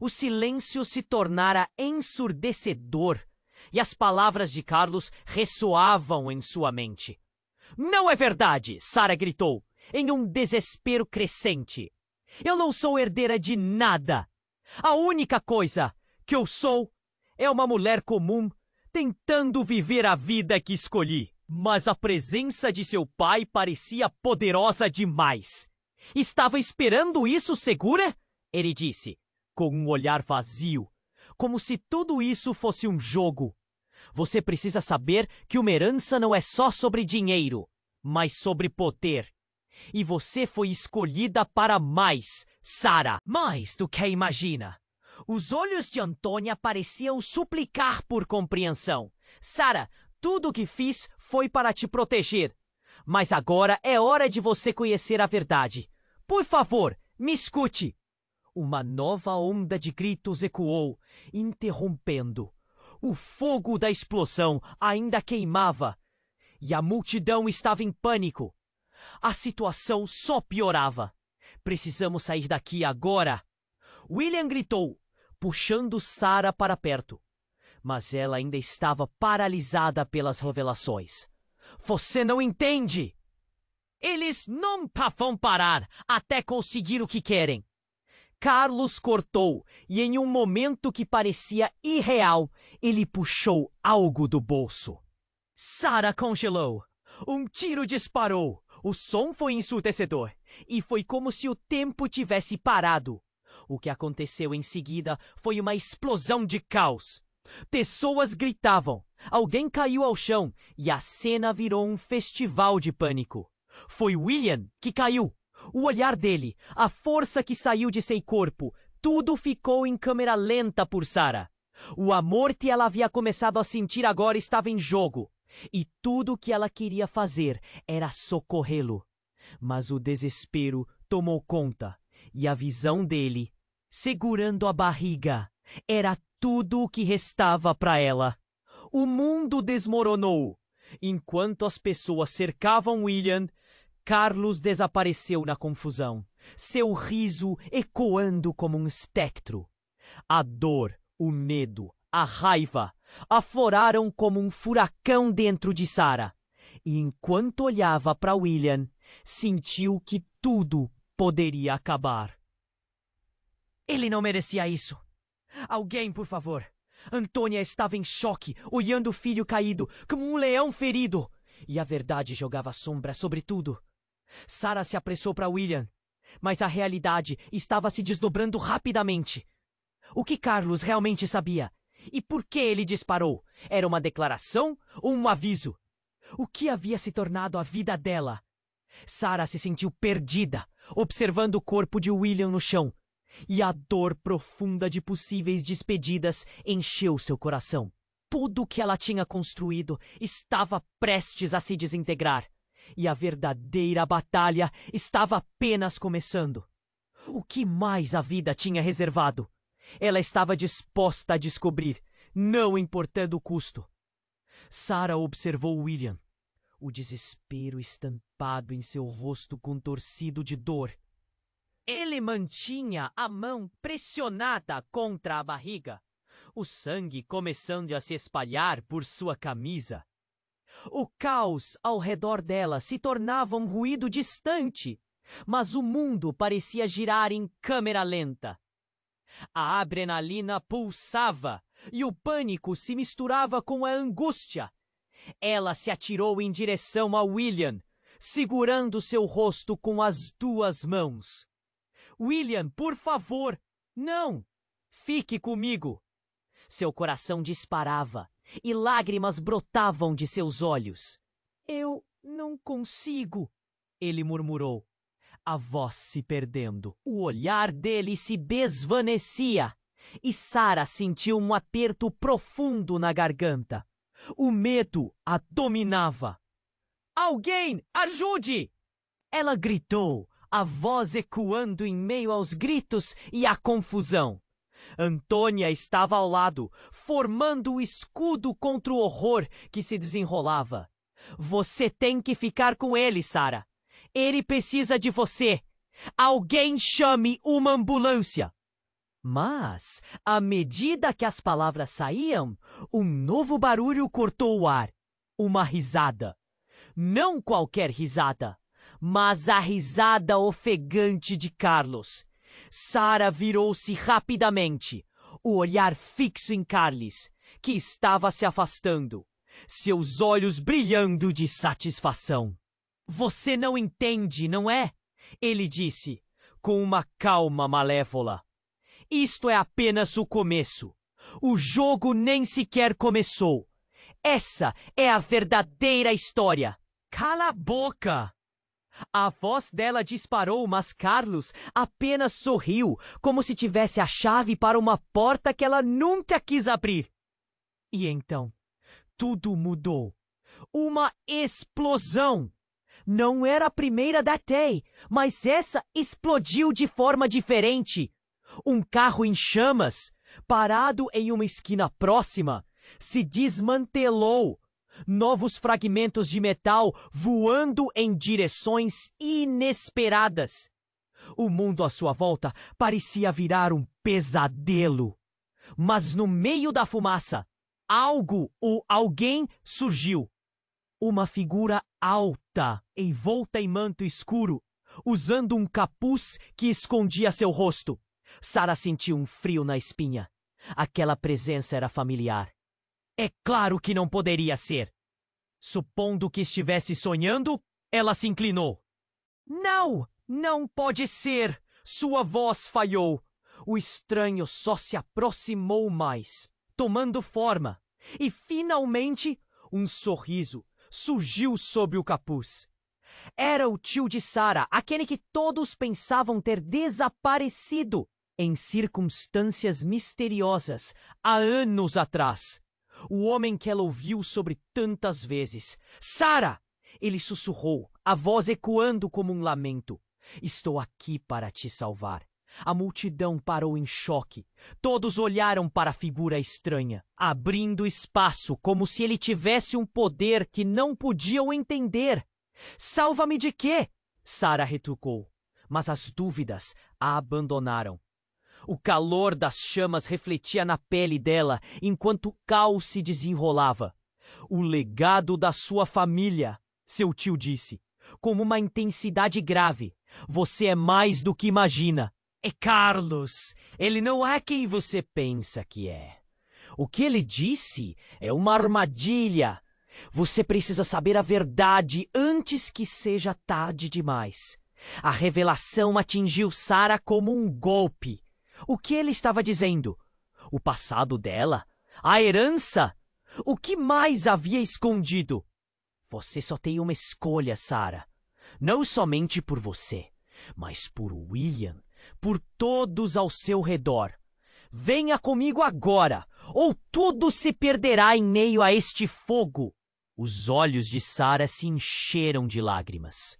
O silêncio se tornara ensurdecedor e as palavras de Carlos ressoavam em sua mente. Não é verdade! Sarah gritou, em um desespero crescente. Eu não sou herdeira de nada. A única coisa que eu sou é uma mulher comum tentando viver a vida que escolhi. Mas a presença de seu pai parecia poderosa demais. Estava esperando isso segura? Ele disse, com um olhar vazio, como se tudo isso fosse um jogo. Você precisa saber que uma herança não é só sobre dinheiro, mas sobre poder. E você foi escolhida para mais, Sarah, mais do que imagina. Os olhos de Antônia pareciam suplicar por compreensão. Sarah, tudo o que fiz foi para te proteger. Mas agora é hora de você conhecer a verdade. Por favor, me escute. Uma nova onda de gritos ecoou, interrompendo. O fogo da explosão ainda queimava, e a multidão estava em pânico. A situação só piorava. Precisamos sair daqui agora. William gritou, puxando Sarah para perto. Mas ela ainda estava paralisada pelas revelações. Você não entende! Eles nunca vão parar até conseguir o que querem. Carlos cortou e em um momento que parecia irreal, ele puxou algo do bolso. Sarah congelou. Um tiro disparou. O som foi ensurdecedor e foi como se o tempo tivesse parado. O que aconteceu em seguida foi uma explosão de caos. Pessoas gritavam, alguém caiu ao chão e a cena virou um festival de pânico. Foi William que caiu. O olhar dele, a força que saiu de seu corpo, tudo ficou em câmera lenta por Sarah. O amor que ela havia começado a sentir agora estava em jogo. E tudo o que ela queria fazer era socorrê-lo. Mas o desespero tomou conta, e a visão dele, segurando a barriga, era tudo o que restava para ela. O mundo desmoronou. Enquanto as pessoas cercavam William, Carlos desapareceu na confusão, seu riso ecoando como um espectro. A dor, o medo, a raiva afloraram como um furacão dentro de Sarah. E enquanto olhava para William, sentiu que tudo poderia acabar. Ele não merecia isso. Alguém, por favor, Antônia estava em choque, olhando o filho caído, como um leão ferido. E a verdade jogava sombra sobre tudo. Sarah se apressou para William, mas a realidade estava se desdobrando rapidamente. O que Carlos realmente sabia? E por que ele disparou? Era uma declaração ou um aviso? O que havia se tornado a vida dela? Sarah se sentiu perdida, observando o corpo de William no chão. E a dor profunda de possíveis despedidas encheu seu coração. Tudo o que ela tinha construído estava prestes a se desintegrar. E a verdadeira batalha estava apenas começando. O que mais a vida tinha reservado? Ela estava disposta a descobrir, não importando o custo. Sarah observou William, o desespero estampado em seu rosto contorcido de dor. Ele mantinha a mão pressionada contra a barriga, o sangue começando a se espalhar por sua camisa. O caos ao redor dela se tornava um ruído distante, mas o mundo parecia girar em câmera lenta. A adrenalina pulsava e o pânico se misturava com a angústia. Ela se atirou em direção a William, segurando seu rosto com as duas mãos. William, por favor, não! Fique comigo! Seu coração disparava e lágrimas brotavam de seus olhos. Eu não consigo, ele murmurou, a voz se perdendo. O olhar dele se desvanecia e Sarah sentiu um aperto profundo na garganta. O medo a dominava. Alguém, ajude! Ela gritou, a voz ecoando em meio aos gritos e à confusão. Antônia estava ao lado, formando o escudo contra o horror que se desenrolava. Você tem que ficar com ele, Sarah. Ele precisa de você. Alguém chame uma ambulância. Mas, à medida que as palavras saíam, um novo barulho cortou o ar. Uma risada. Não qualquer risada, mas a risada ofegante de Carlos. Sarah virou-se rapidamente, o olhar fixo em Carlos, que estava se afastando, seus olhos brilhando de satisfação. Você não entende, não é? Ele disse, com uma calma malévola. Isto é apenas o começo. O jogo nem sequer começou. Essa é a verdadeira história. Cala a boca! A voz dela disparou, mas Carlos apenas sorriu, como se tivesse a chave para uma porta que ela nunca quis abrir. E então, tudo mudou. Uma explosão! Não era a primeira da Tay, mas essa explodiu de forma diferente. Um carro em chamas, parado em uma esquina próxima, se desmantelou. Novos fragmentos de metal voando em direções inesperadas. O mundo à sua volta parecia virar um pesadelo. Mas no meio da fumaça, algo ou alguém surgiu. Uma figura alta, envolta em manto escuro, usando um capuz que escondia seu rosto. Sarah sentiu um frio na espinha. Aquela presença era familiar. É claro que não poderia ser. Supondo que estivesse sonhando, ela se inclinou. Não, não pode ser. Sua voz falhou. O estranho só se aproximou mais, tomando forma. E finalmente, um sorriso surgiu sob o capuz. Era o tio de Sarah, aquele que todos pensavam ter desaparecido em circunstâncias misteriosas há anos atrás. O homem que ela ouviu sobre tantas vezes. Sarah! Ele sussurrou, a voz ecoando como um lamento. Estou aqui para te salvar. A multidão parou em choque. Todos olharam para a figura estranha, abrindo espaço como se ele tivesse um poder que não podiam entender. Salva-me de quê? Sarah retrucou, mas as dúvidas a abandonaram. O calor das chamas refletia na pele dela enquanto o caos se desenrolava. O legado da sua família, seu tio disse, com uma intensidade grave. Você é mais do que imagina. É Carlos. Ele não é quem você pensa que é. O que ele disse é uma armadilha. Você precisa saber a verdade antes que seja tarde demais. A revelação atingiu Sarah como um golpe. O que ele estava dizendo? O passado dela? A herança? O que mais havia escondido? Você só tem uma escolha, Sarah. Não somente por você, mas por William, por todos ao seu redor. Venha comigo agora, ou tudo se perderá em meio a este fogo. Os olhos de Sarah se encheram de lágrimas.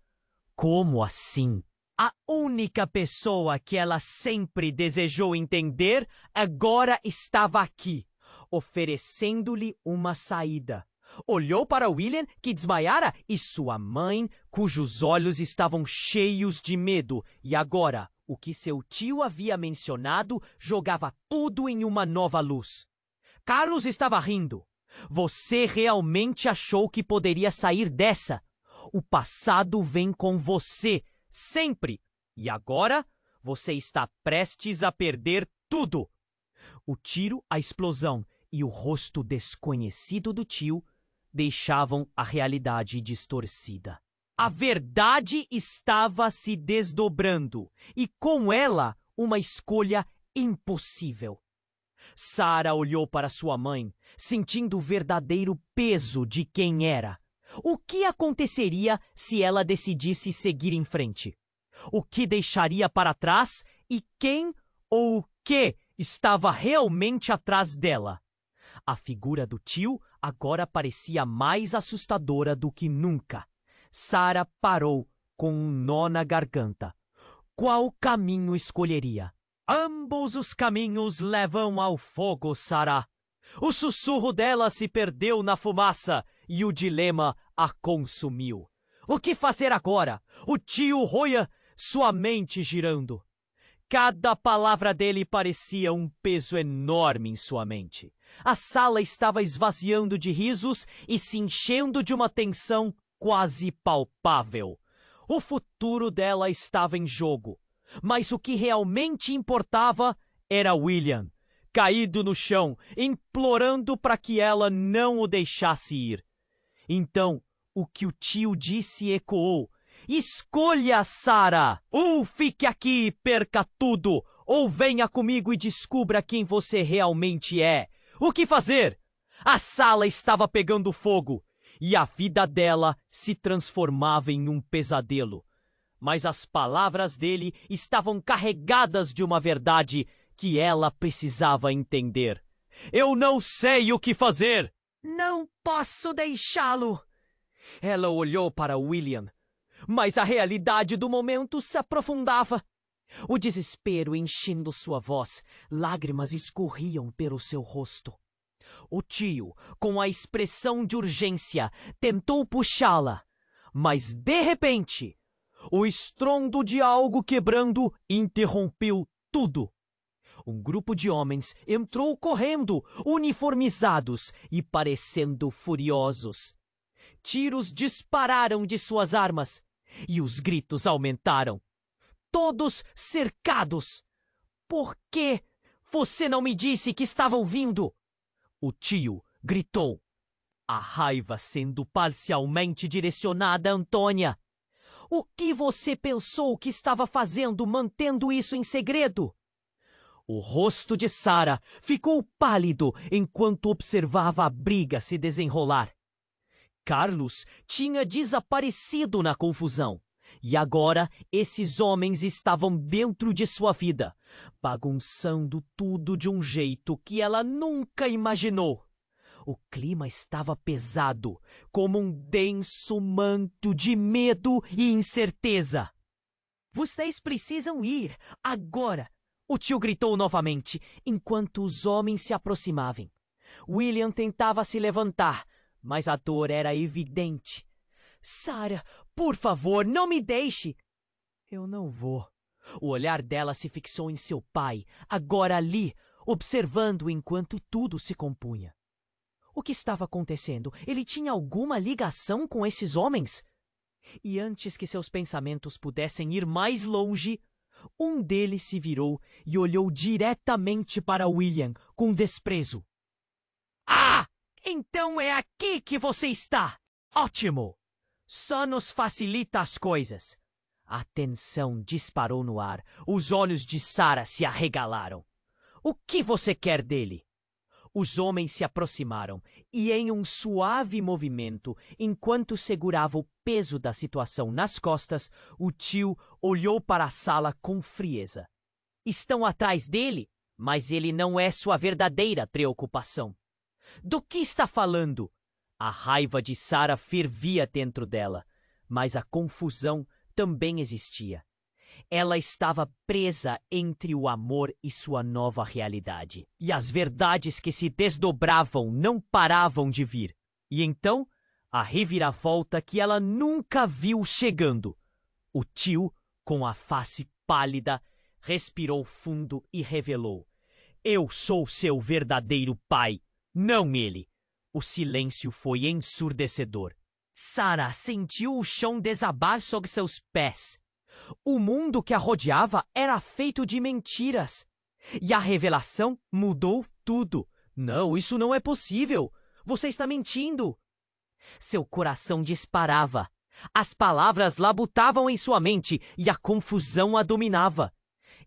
Como assim? A única pessoa que ela sempre desejou entender agora estava aqui, oferecendo-lhe uma saída. Olhou para William, que desmaiara, e sua mãe, cujos olhos estavam cheios de medo. E agora, o que seu tio havia mencionado jogava tudo em uma nova luz. Carlos estava rindo. Você realmente achou que poderia sair dessa? O passado vem com você, sempre. E agora, você está prestes a perder tudo. O tiro, a explosão e o rosto desconhecido do tio deixavam a realidade distorcida. A verdade estava se desdobrando, e com ela uma escolha impossível. Sarah olhou para sua mãe, sentindo o verdadeiro peso de quem era. O que aconteceria se ela decidisse seguir em frente? O que deixaria para trás e quem ou o que estava realmente atrás dela? A figura do tio agora parecia mais assustadora do que nunca. Sarah parou com um nó na garganta. Qual caminho escolheria? Ambos os caminhos levam ao fogo, Sarah. O sussurro dela se perdeu na fumaça e o dilema a consumiu. O que fazer agora? O tio roia, sua mente girando. Cada palavra dele parecia um peso enorme em sua mente. A sala estava esvaziando de risos e se enchendo de uma tensão quase palpável. O futuro dela estava em jogo, mas o que realmente importava era William, caído no chão, implorando para que ela não o deixasse ir. Então, o que o tio disse ecoou. Escolha, Sarah! Ou fique aqui e perca tudo, ou venha comigo e descubra quem você realmente é. O que fazer? A sala estava pegando fogo e a vida dela se transformava em um pesadelo. Mas as palavras dele estavam carregadas de uma verdade que ela precisava entender. Eu não sei o que fazer! Não posso deixá-lo! Ela olhou para William, mas a realidade do momento se aprofundava. O desespero enchendo sua voz, lágrimas escorriam pelo seu rosto. O tio, com a expressão de urgência, tentou puxá-la, mas de repente, o estrondo de algo quebrando interrompeu tudo. Um grupo de homens entrou correndo, uniformizados e parecendo furiosos. Tiros dispararam de suas armas e os gritos aumentaram. Todos cercados. Por que você não me disse que estava ouvindo? O tio gritou, a raiva sendo parcialmente direcionada a Antônia. O que você pensou que estava fazendo mantendo isso em segredo? O rosto de Sarah ficou pálido enquanto observava a briga se desenrolar. Carlos tinha desaparecido na confusão. E agora esses homens estavam dentro de sua vida, bagunçando tudo de um jeito que ela nunca imaginou. O clima estava pesado, como um denso manto de medo e incerteza. Vocês precisam ir, agora! O tio gritou novamente, enquanto os homens se aproximavam. William tentava se levantar, mas a dor era evidente. Sarah, por favor, não me deixe! Eu não vou. O olhar dela se fixou em seu pai, agora ali, observando enquanto tudo se compunha. O que estava acontecendo? Ele tinha alguma ligação com esses homens? E antes que seus pensamentos pudessem ir mais longe, um deles se virou e olhou diretamente para William com desprezo. Então é aqui que você está! Ótimo! Só nos facilita as coisas. A tensão disparou no ar. Os olhos de Sarah se arregalaram. O que você quer dele? Os homens se aproximaram e, em um suave movimento, enquanto segurava o peso da situação nas costas, o tio olhou para a sala com frieza. Estão atrás dele, mas ele não é sua verdadeira preocupação. Do que está falando? A raiva de Sarah fervia dentro dela, mas a confusão também existia. Ela estava presa entre o amor e sua nova realidade. E as verdades que se desdobravam não paravam de vir. E então, a reviravolta que ela nunca viu chegando. O tio, com a face pálida, respirou fundo e revelou: Eu sou seu verdadeiro pai, não ele. O silêncio foi ensurdecedor. Sarah sentiu o chão desabar sob seus pés. O mundo que a rodeava era feito de mentiras. E a revelação mudou tudo. Não, isso não é possível. Você está mentindo. Seu coração disparava. As palavras labutavam em sua mente e a confusão a dominava.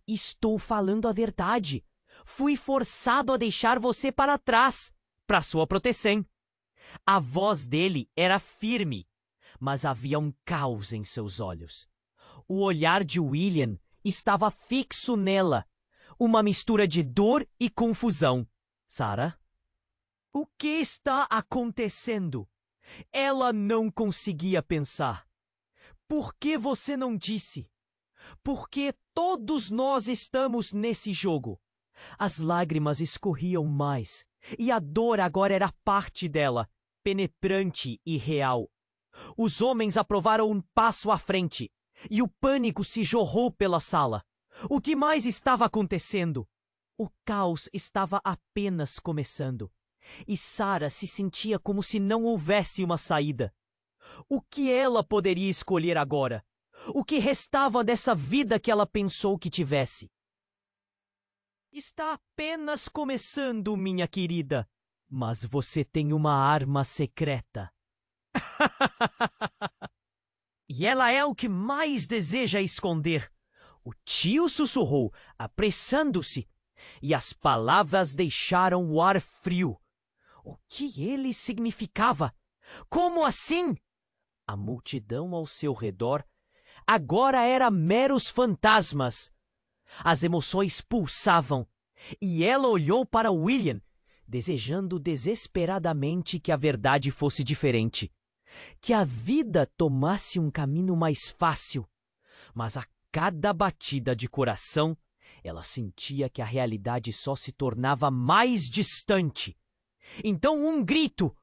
Estou falando a verdade. Fui forçado a deixar você para trás, para sua proteção. A voz dele era firme, mas havia um caos em seus olhos. O olhar de William estava fixo nela, uma mistura de dor e confusão. Sarah? O que está acontecendo? Ela não conseguia pensar. Por que você não disse? Porque todos nós estamos nesse jogo. As lágrimas escorriam mais, e a dor agora era parte dela, penetrante e real. Os homens aprovaram um passo à frente, e o pânico se jorrou pela sala. O que mais estava acontecendo? O caos estava apenas começando, e Sarah se sentia como se não houvesse uma saída. O que ela poderia escolher agora? O que restava dessa vida que ela pensou que tivesse? Está apenas começando, minha querida. Mas você tem uma arma secreta. E ela é o que mais deseja esconder. O tio sussurrou, apressando-se, e as palavras deixaram o ar frio. O que ele significava? Como assim? A multidão ao seu redor agora era meros fantasmas. As emoções pulsavam, e ela olhou para William, desejando desesperadamente que a verdade fosse diferente, que a vida tomasse um caminho mais fácil. Mas a cada batida de coração, ela sentia que a realidade só se tornava mais distante. Então um grito!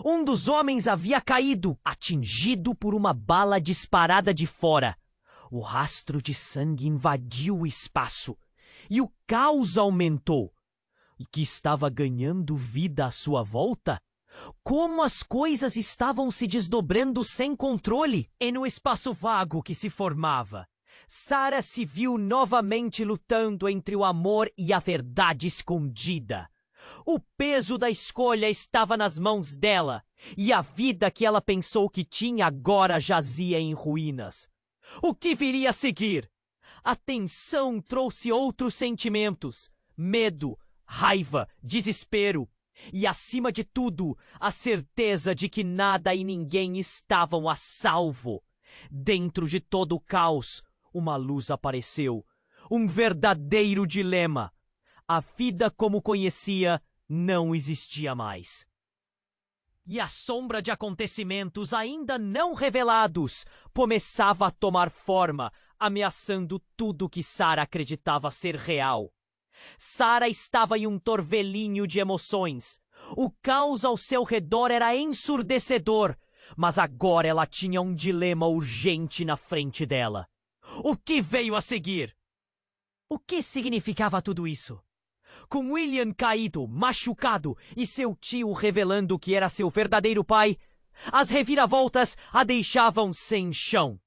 Um dos homens havia caído, atingido por uma bala disparada de fora. O rastro de sangue invadiu o espaço, e o caos aumentou. E que estava ganhando vida à sua volta? Como as coisas estavam se desdobrando sem controle? E no espaço vago que se formava, Sarah se viu novamente lutando entre o amor e a verdade escondida. O peso da escolha estava nas mãos dela, e a vida que ela pensou que tinha agora jazia em ruínas. O que viria a seguir? A tensão trouxe outros sentimentos: medo, raiva, desespero e, acima de tudo, a certeza de que nada e ninguém estavam a salvo. Dentro de todo o caos, uma luz apareceu, um verdadeiro dilema. A vida como conhecia não existia mais. E a sombra de acontecimentos ainda não revelados começava a tomar forma, ameaçando tudo que Sarah acreditava ser real. Sarah estava em um torvelinho de emoções. O caos ao seu redor era ensurdecedor, mas agora ela tinha um dilema urgente na frente dela. O que veio a seguir? O que significava tudo isso? Com William caído, machucado, e seu tio revelando que era seu verdadeiro pai, as reviravoltas a deixavam sem chão.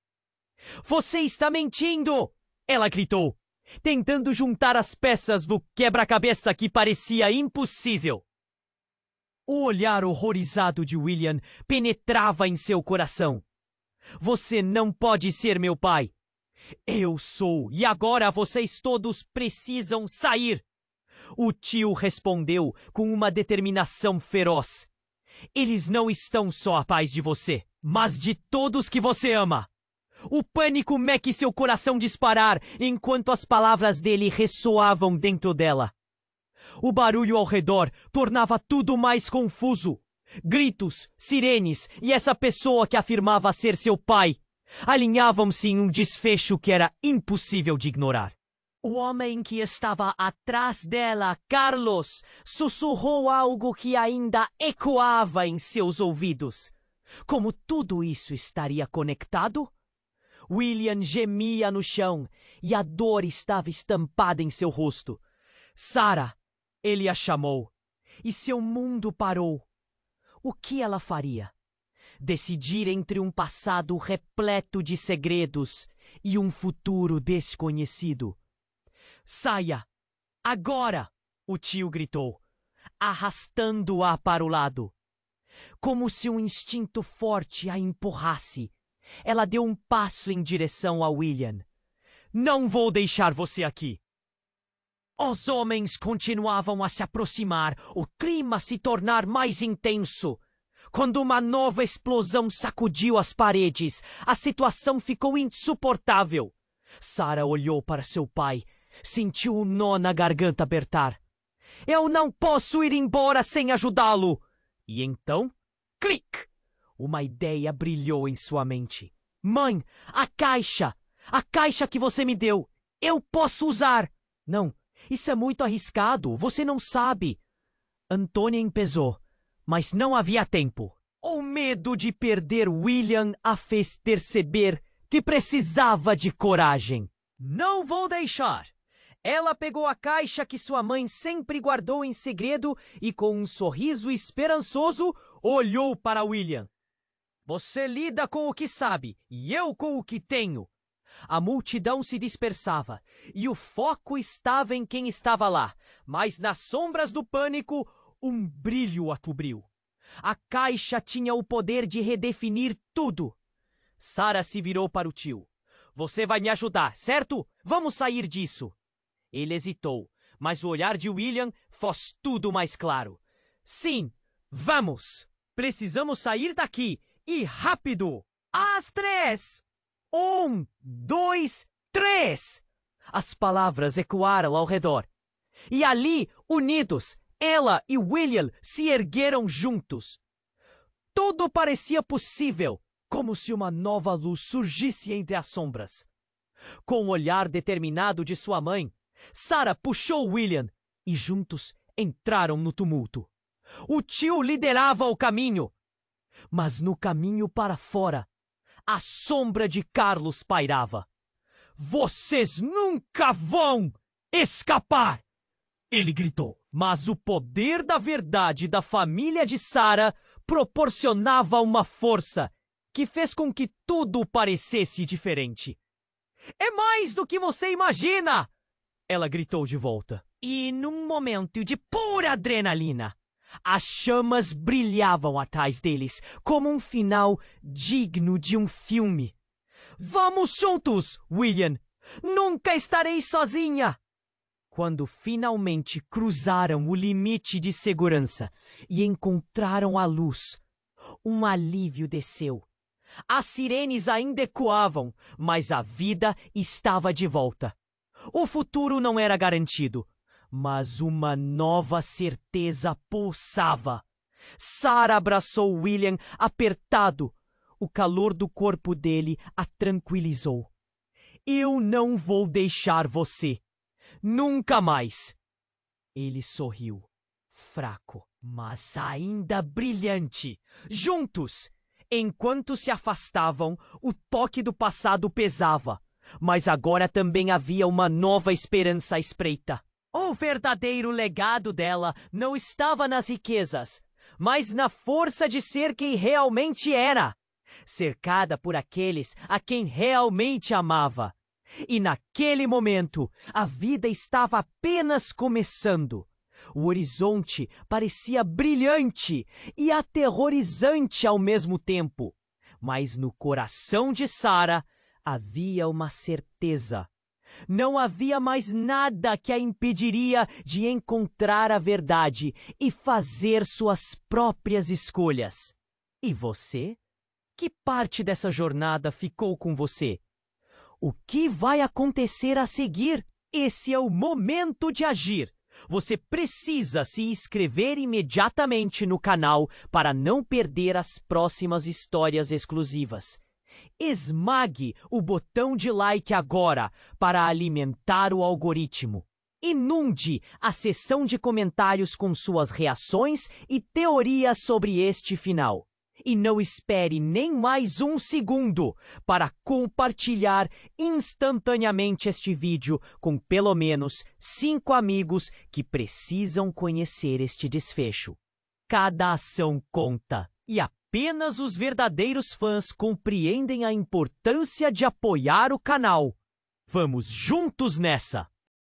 Você está mentindo! Ela gritou, tentando juntar as peças do quebra-cabeça que parecia impossível. O olhar horrorizado de William penetrava em seu coração. Você não pode ser meu pai. Eu sou, e agora vocês todos precisam sair. O tio respondeu com uma determinação feroz. Eles não estão só à paz de você, mas de todos que você ama. O pânico meque seu coração disparar enquanto as palavras dele ressoavam dentro dela. O barulho ao redor tornava tudo mais confuso. Gritos, sirenes e essa pessoa que afirmava ser seu pai alinhavam-se em um desfecho que era impossível de ignorar. O homem que estava atrás dela, Carlos, sussurrou algo que ainda ecoava em seus ouvidos. Como tudo isso estaria conectado? William gemia no chão e a dor estava estampada em seu rosto. Sarah, ele a chamou, e seu mundo parou. O que ela faria? Decidir entre um passado repleto de segredos e um futuro desconhecido. Saia! Agora! O tio gritou, arrastando-a para o lado. Como se um instinto forte a empurrasse, ela deu um passo em direção a William. Não vou deixar você aqui! Os homens continuavam a se aproximar, o clima se tornar mais intenso. Quando uma nova explosão sacudiu as paredes, a situação ficou insuportável. Sarah olhou para seu pai, sentiu um nó na garganta apertar. Eu não posso ir embora sem ajudá-lo! E então, clique! Uma ideia brilhou em sua mente. Mãe, a caixa! A caixa que você me deu! Eu posso usar! Não. Isso é muito arriscado, você não sabe. Antônia empezou, mas não havia tempo. O medo de perder William a fez perceber que precisava de coragem. Não vou deixar. Ela pegou a caixa que sua mãe sempre guardou em segredo e com um sorriso esperançoso olhou para William. Você lida com o que sabe e eu com o que tenho. A multidão se dispersava, e o foco estava em quem estava lá, mas nas sombras do pânico, um brilho a cobriu. A caixa tinha o poder de redefinir tudo. Sarah se virou para o tio. Você vai me ajudar, certo? Vamos sair disso. Ele hesitou, mas o olhar de William fez tudo mais claro. Sim, vamos! Precisamos sair daqui, e rápido! Às 3! 1, 2, 3! As palavras ecoaram ao redor. E ali, unidos, ela e William se ergueram juntos. Tudo parecia possível, como se uma nova luz surgisse entre as sombras. Com o olhar determinado de sua mãe, Sarah puxou William e juntos entraram no tumulto. O tio liderava o caminho, mas no caminho para fora, a sombra de Carlos pairava. Vocês nunca vão escapar! Ele gritou. Mas o poder da verdade da família de Sarah proporcionava uma força que fez com que tudo parecesse diferente. É mais do que você imagina! Ela gritou de volta. E num momento de pura adrenalina, as chamas brilhavam atrás deles, como um final digno de um filme. Vamos juntos, William! Nunca estarei sozinha! Quando finalmente cruzaram o limite de segurança e encontraram a luz, um alívio desceu. As sirenes ainda ecoavam, mas a vida estava de volta. O futuro não era garantido, mas uma nova certeza pulsava. Sarah abraçou William apertado. O calor do corpo dele a tranquilizou. Eu não vou deixar você. Nunca mais. Ele sorriu, fraco, mas ainda brilhante. Juntos, enquanto se afastavam, o toque do passado pesava, mas agora também havia uma nova esperança à espreita. O verdadeiro legado dela não estava nas riquezas, mas na força de ser quem realmente era, cercada por aqueles a quem realmente amava. E naquele momento, a vida estava apenas começando. O horizonte parecia brilhante e aterrorizante ao mesmo tempo. Mas no coração de Sarah havia uma certeza. Não havia mais nada que a impediria de encontrar a verdade e fazer suas próprias escolhas. E você? Que parte dessa jornada ficou com você? O que vai acontecer a seguir? Esse é o momento de agir. Você precisa se inscrever imediatamente no canal para não perder as próximas histórias exclusivas. Esmague o botão de like agora para alimentar o algoritmo. Inunde a seção de comentários com suas reações e teorias sobre este final. E não espere nem mais um segundo para compartilhar instantaneamente este vídeo com pelo menos 5 amigos que precisam conhecer este desfecho. Cada ação conta e apenas os verdadeiros fãs compreendem a importância de apoiar o canal. Vamos juntos nessa!